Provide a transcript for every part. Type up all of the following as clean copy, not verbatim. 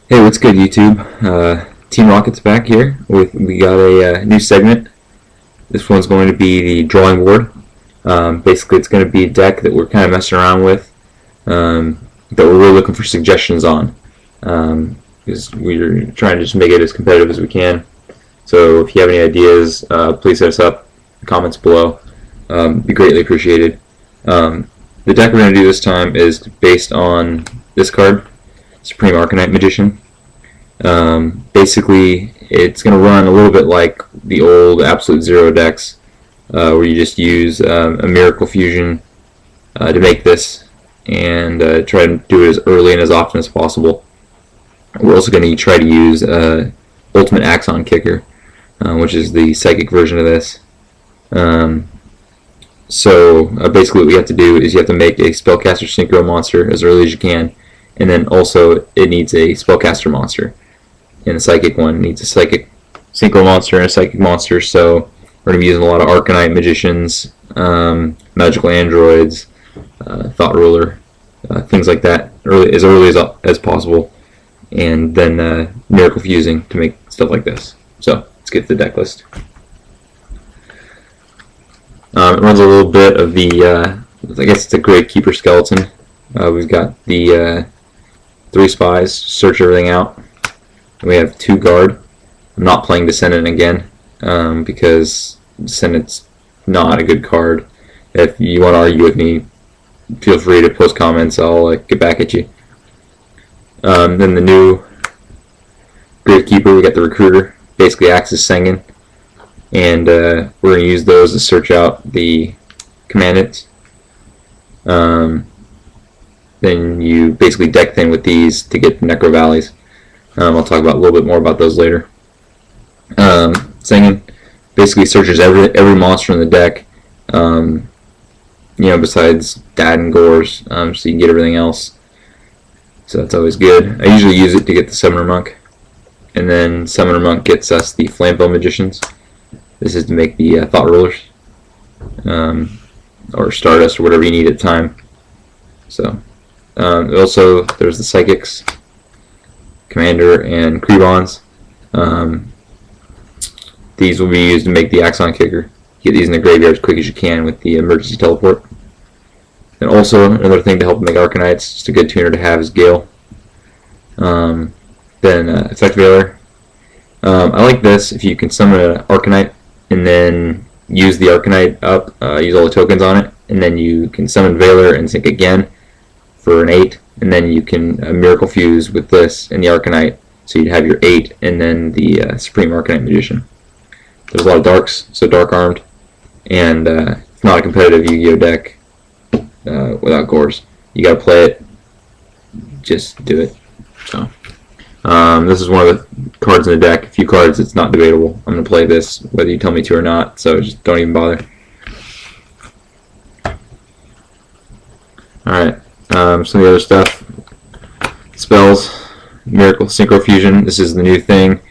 Hey, what's good, YouTube? Team Rocket's back here. We got a new segment. This one's going to be the drawing board. Basically, it's going to be a deck that we're kind of messing around with, that we're really looking for suggestions on, because we're trying to just make it as competitive as we can. So if you have any ideas, please hit us up in the comments below. Be greatly appreciated. The deck we're going to do this time is based on this card, Supreme Arcanite Magician. Basically, it's going to run a little bit like the old Absolute Zero decks, where you just use a Miracle Fusion to make this, and try to do it as early and as often as possible. We're also going to try to use Ultimate Axon Kicker, which is the psychic version of this. Basically what we have to do is you have to make a Spellcaster Synchro monster as early as you can, and then also it needs a Spellcaster monster. And the Psychic one needs a Psychic Synchro monster and a Psychic monster, so we're going to be using a lot of Arcanite Magicians, Magical Androids, Thought Ruler, things like that, as early as possible, and then Miracle Fusing to make stuff like this. So let's get to the deck list. It runs a little bit of the, I guess it's a Gravekeeper skeleton. We've got the 3 spies, search everything out. We have 2 guard. I'm not playing Descendant again, because Descendant's not a good card. If you want to argue with me, feel free to post comments. I'll get back at you. Then the new Gravekeeper, we got the Recruiter, basically acts as Sengen, and we're going to use those to search out the commandants. Then you basically deck thin with these to get the Necro Valleys. I'll talk about a little bit more about those later. Sengen basically searches every monster in the deck, besides Dad and Gores, so you can get everything else. So that's always good. I usually use it to get the Summoner Monk, and then Summoner Monk gets us the Flambow Magicians. This is to make the Thought Rulers, or Stardust, or whatever you need at the time. So also there's the Psychics, Commander, and Krebons. These will be used to make the Axon Kicker. Get these in the graveyard as quick as you can with the emergency teleport. And also another thing to help make Arcanites, just a good tuner to have, is Gale. Then Effect Veiler. I like this if you can summon an Arcanite and then use the Arcanite up, use all the tokens on it, and then you can summon Veiler and sync again for an 8, and then you can Miracle Fuse with this and the Arcanite, so you'd have your 8 and then the Supreme Arcanite Magician. There's a lot of darks, so Dark Armed, and it's not a competitive Yu-Gi-Oh deck without Gores. You gotta play it, just do it. So this is one of the cards in the deck. A few cards, it's not debatable. I'm gonna play this whether you tell me to or not, so just don't even bother. Alright. Some of the other stuff, spells, Miracle Synchro Fusion. This is the new thing.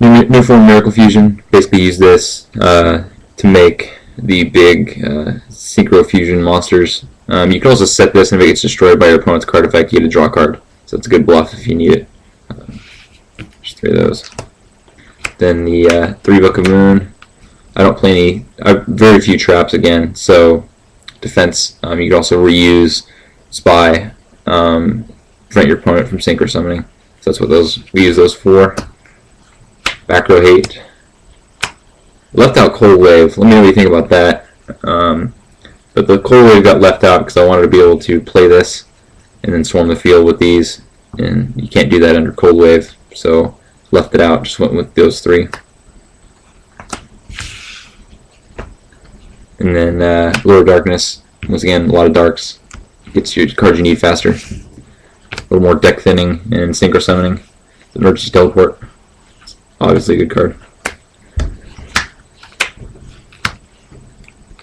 New form Miracle Fusion. Basically use this to make the big Synchro Fusion monsters. You can also set this, and if it gets destroyed by your opponent's card effect, you get a draw card. So it's a good bluff if you need it. Just 3 of those. Then the 3 Book of Moon. I don't play any. Very few traps again. So defense. You can also reuse Spy, prevent your opponent from synchro summoning. So that's what we use those for. Back row hate. Left out Cold Wave. Let me know what you think about that. But the Cold Wave got left out because I wanted to be able to play this and then swarm the field with these, and you can't do that under Cold Wave, so left it out. Just went with those 3. And then Lower Darkness. Once again, a lot of darks. Gets your cards you need faster. A little more deck thinning and synchro summoning. Emergency teleport. Obviously a good card.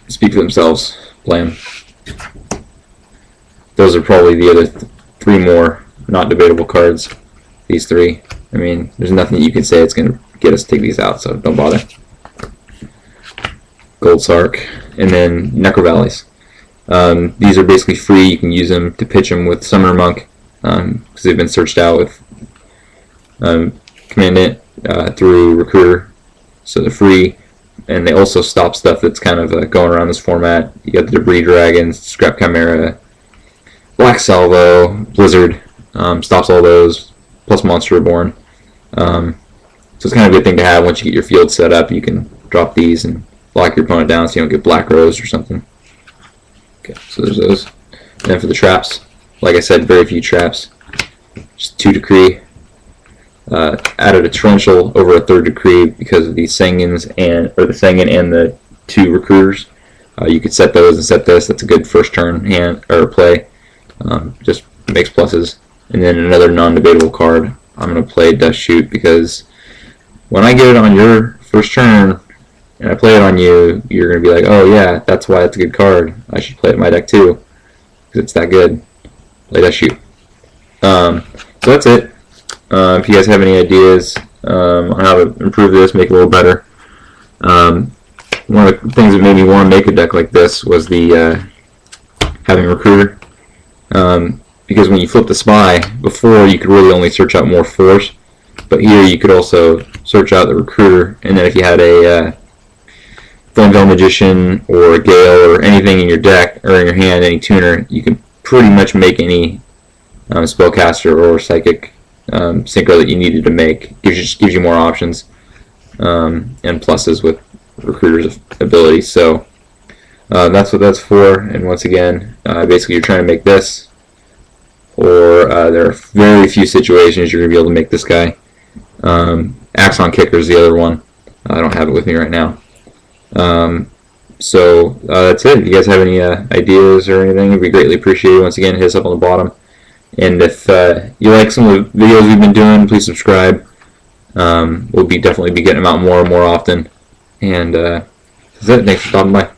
Speak for themselves. Play them. Those are probably the other 3 more not debatable cards. These 3. I mean, there's nothing that you can say it's going to get us to take these out, so don't bother. Gold Sark. And then Necro Valleys. These are basically free. You can use them to pitch them with Summoner Monk, because they've been searched out with command it through Recruiter, so they're free, and they also stop stuff that's kind of going around this format. You got the Debris Dragons, Scrap Chimera, Black Salvo, Blizzard, stops all those, plus Monster Reborn. So it's kind of a good thing to have once you get your field set up. You can drop these and lock your opponent down so you don't get Black Rose or something. Okay, so there's those. And then for the traps, like I said, very few traps. Just 2 Decree. Added a Torrential over a 3rd Decree because of the Sangins and the 2 Recruiters. You could set those and set this. That's a good first turn hand or play. Just makes pluses. And then another non-debatable card. I'm going to play Dust Shoot because when I get it on your first turn and I play it on you, you're going to be like, oh yeah, that's why it's a good card. I should play it in my deck too because it's that good. Play Dust Shoot. So that's it. If you guys have any ideas on how to improve this, make it a little better. One of the things that made me want to make a deck like this was the having Recruiter. Because when you flip the Spy, before you could really only search out more force, but here you could also search out the Recruiter, and then if you had a Flamveil Magician or a Gale or anything in your deck, or in your hand, any tuner, you can pretty much make any spellcaster or psychic synchro that you needed to make. Gives you more options and pluses with Recruiter's ability. So that's what that's for. And once again, basically you're trying to make this, or there are very few situations you're going to be able to make this guy. Axon Kicker is the other one. I don't have it with me right now. So that's it. If you guys have any ideas or anything, it would be greatly appreciated. Once again, hit us up on the bottom. And if you like some of the videos we've been doing, please subscribe. We'll definitely be getting them out more and more often. And that's it. Thanks for stopping by.